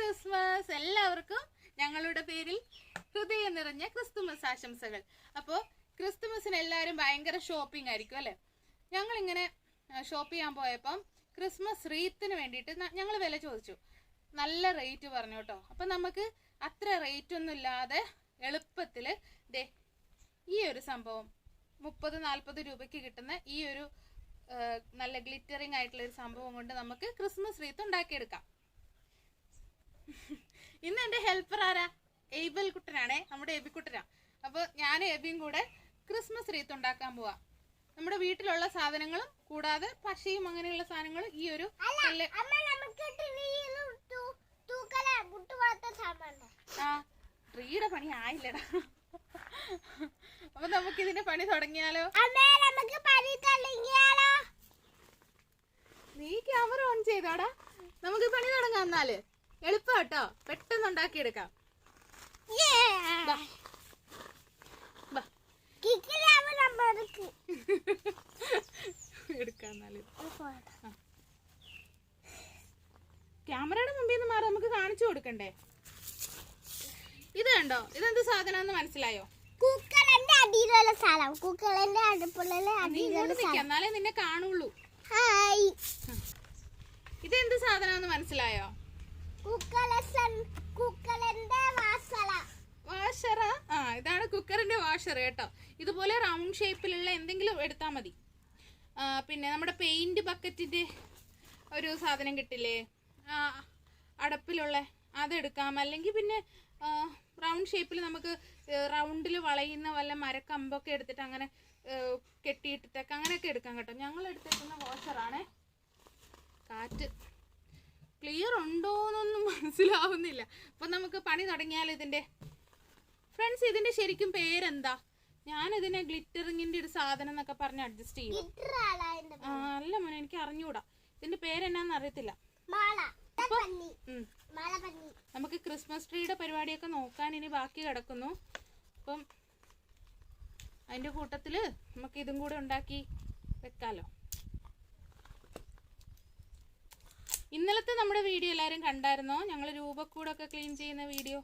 Christmas! എല്ലാവർക്കും ഞങ്ങളുടെ പേരിൽ ഹൃദയം നിറഞ്ഞ ക്രിസ്തുമസ് ആശംസകൾ. അപ്പോൾ ക്രിസ്തുമസിന് എല്ലാവരും ഭയങ്കര ഷോപ്പിംഗ് ആയിരിക്കും അല്ലേ? ഞങ്ങളിങ്ങനെ ഷോപ്പ് ചെയ്യാൻ പോയപ്പം ക്രിസ്മസ് റീത്തിന് വേണ്ടിയിട്ട് ഞങ്ങൾ വില ചോദിച്ചു. നല്ല റേറ്റ് പറഞ്ഞു കേട്ടോ. അപ്പം നമുക്ക് അത്ര റേറ്റ് ഒന്നും ഇല്ലാതെ എളുപ്പത്തിൽ ഈ ഒരു സംഭവം 30-40 രൂപയ്ക്ക് കിട്ടുന്ന ഈ ഒരു നല്ല ഗ്ലിറ്ററിങ് ആയിട്ടുള്ള ഒരു സംഭവം കൊണ്ട് നമുക്ക് ക്രിസ്മസ് റീത്ത് ഉണ്ടാക്കിയെടുക്കാം. ഇന്ന് എൻ്റെ ഹെൽപ്പർ ആരാ? എബിൽ കുട്ടനാണേ, നമ്മുടെ എബി കുട്ടനാ. അപ്പോൾ ഞാനും എബിയും കൂടെ ക്രിസ്മസ് റീത്ത് ഉണ്ടാക്കാൻ പോവാം. നമ്മുടെ വീട്ടിലുള്ള സാധനങ്ങളും കൂടാതെ പശയും അങ്ങനെയുള്ള സാധനങ്ങളും ഈ ഒരു ട്രീയുടെ പണി ആയില്ലടാ. അപ്പൊ നമുക്ക് ഇതിന്റെ പണി തുടങ്ങിയാലോ? നീ ക്യാമറ ഓൺ ചെയ്തോടാ. നമുക്ക് പണി തുടങ്ങാം. എന്നാല് എളുപ്പം കേട്ടോ, പെട്ടെന്ന് ഉണ്ടാക്കിയെടുക്കാം. ക്യാമറയുടെ മുമ്പിൽ നിന്ന് മാറി നമുക്ക് കാണിച്ചു കൊടുക്കണ്ടേ? ഇത് കണ്ടോ, ഇതെന്ത് സാധനം മനസ്സിലായോ? എന്നാലേ നിന്നെ കാണുള്ളൂ. ഇതെന്ത് സാധനം മനസ്സിലായോ? വാഷറ. ഇതാണ് കുക്കറിന്റെ വാഷർ കേട്ടോ. ഇതുപോലെ റൗണ്ട് ഷേപ്പിലുള്ള എന്തെങ്കിലും എടുത്താൽ മതി. പിന്നെ നമ്മുടെ പെയിന്റ് ബക്കറ്റിന്റെ ഒരു സാധനം കിട്ടില്ലേ, അടപ്പിലുള്ള, അതെടുക്കാം. അല്ലെങ്കിൽ പിന്നെ റൗണ്ട് ഷേപ്പിൽ നമുക്ക് റൗണ്ടിൽ വളയുന്ന വല്ല മരക്കമ്പൊക്കെ എടുത്തിട്ട് അങ്ങനെ കെട്ടിയിട്ടിട്ടൊക്കെ അങ്ങനെയൊക്കെ എടുക്കാം കേട്ടോ. ഞങ്ങൾ എടുത്തേക്കുന്ന വാഷറാണ്. കാറ്റ് ക്ലിയർ ഉണ്ടോന്നൊന്നും മനസ്സിലാവുന്നില്ല. അപ്പം നമുക്ക് പണി തുടങ്ങിയാൽ ഇതിൻ്റെ ഫ്രണ്ട്സ്, ഇതിൻ്റെ ശരിക്കും പേരെന്താ? ഞാനിതിനെ ഗ്ലിറ്ററിങ്ങിൻ്റെ ഒരു സാധനം എന്നൊക്കെ പറഞ്ഞ് അഡ്ജസ്റ്റ് ചെയ്യും. അല്ല മോനെ, എനിക്ക് അറിഞ്ഞൂടാ ഇതിൻ്റെ പേരെന്നാന്ന് അറിയത്തില്ല. നമുക്ക് ക്രിസ്മസ് ട്രീയുടെ പരിപാടിയൊക്കെ നോക്കാൻ ഇനി ബാക്കി കിടക്കുന്നു. അപ്പം അതിൻ്റെ കൂട്ടത്തിൽ നമുക്ക് ഇതും കൂടെ ഉണ്ടാക്കി വെക്കാലോ. ഇന്നലത്തെ നമ്മുടെ വീഡിയോ എല്ലാവരും കണ്ടായിരുന്നോ? ഞങ്ങൾ രൂപക്കൂടൊക്കെ ക്ലീൻ ചെയ്യുന്ന വീഡിയോ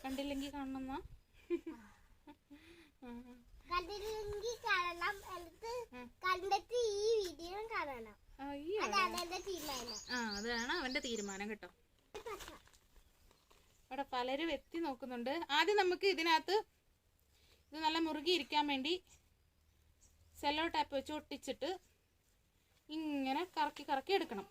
കണ്ടില്ലെങ്കിൽ കാണണം. അതാണ് അവന്റെ തീരുമാനം കേട്ടോ. അവിടെ പലരും എത്തി നോക്കുന്നുണ്ട്. ആദ്യം നമുക്ക് ഇതിനകത്ത് ഇത് നല്ല മുറുകി ഇരിക്കാൻ വേണ്ടി സെല്ലോ ടാപ്പ് വെച്ച് ഒട്ടിച്ചിട്ട് ഇങ്ങനെ കറക്കി കറക്കി എടുക്കണം.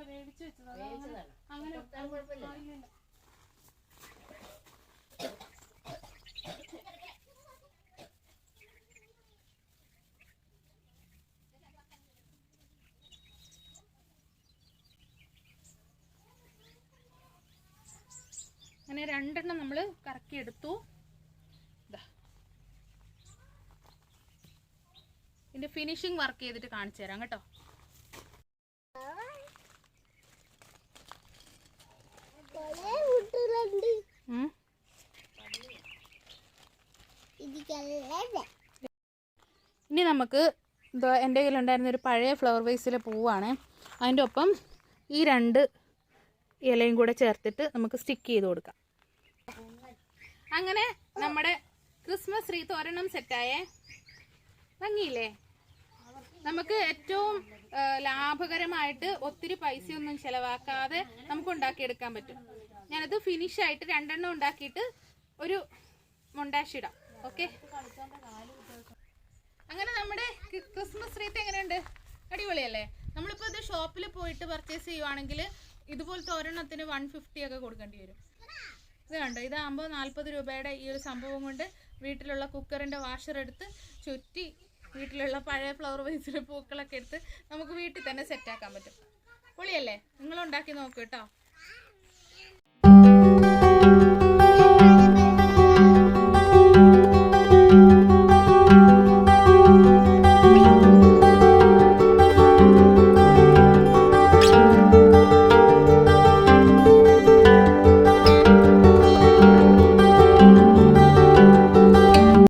വേവിച്ചു വെച്ചത് അങ്ങനെ അങ്ങനെ രണ്ടെണ്ണം നമ്മൾ കറക്കിയെടുത്തു. ഇതിന്റെ ഫിനിഷിംഗ് വർക്ക് ചെയ്തിട്ട് കാണിച്ചു തരാം കേട്ടോ. ഇനി നമുക്ക് എൻ്റെ കയ്യിലുണ്ടായിരുന്ന ഒരു പഴയ ഫ്ലവർ വേസിലെ പൂവാണ്. അതിൻ്റെ ഒപ്പം ഈ 2 ഇലയും കൂടെ ചേർത്തിട്ട് നമുക്ക് സ്റ്റിക്ക് ചെയ്ത് കൊടുക്കാം. അങ്ങനെ നമ്മുടെ ക്രിസ്മസ് റീത്ത് ഒരെണ്ണം സെറ്റായേ. ഭംഗിയില്ലേ? നമുക്ക് ഏറ്റവും ലാഭകരമായിട്ട് ഒത്തിരി പൈസയൊന്നും ചിലവാക്കാതെ നമുക്ക് ഉണ്ടാക്കിയെടുക്കാൻ പറ്റും. ഞാനത് ഫിനിഷായിട്ട് 2 എണ്ണം ഉണ്ടാക്കിയിട്ട് ഒരു മൊണ്ടാഷ് ഇടാം. ഓക്കെ, അങ്ങനെ നമ്മുടെ ക്രിസ്മസ് റീത്ത് എങ്ങനെയുണ്ട്? അടിപൊളിയല്ലേ? നമ്മളിപ്പോൾ ഇത് ഷോപ്പിൽ പോയിട്ട് പർച്ചേസ് ചെയ്യുവാണെങ്കിൽ ഇതുപോലത്തെ ഒരെണ്ണത്തിന് 150 ഒക്കെ കൊടുക്കേണ്ടി വരും. ഇത് കണ്ടോ, ഇതാകുമ്പോൾ 40 രൂപയുടെ ഈ ഒരു സംഭവം കൊണ്ട് വീട്ടിലുള്ള കുക്കറിൻ്റെ വാഷർ എടുത്ത് ചുറ്റി വീട്ടിലുള്ള പഴയ ഫ്ലവർ വൈസിലെ പൂക്കളൊക്കെ എടുത്ത് നമുക്ക് വീട്ടിൽ തന്നെ സെറ്റാക്കാൻ പറ്റും. പൊളിയല്ലേ? നിങ്ങളുണ്ടാക്കി നോക്കൂ കേട്ടോ.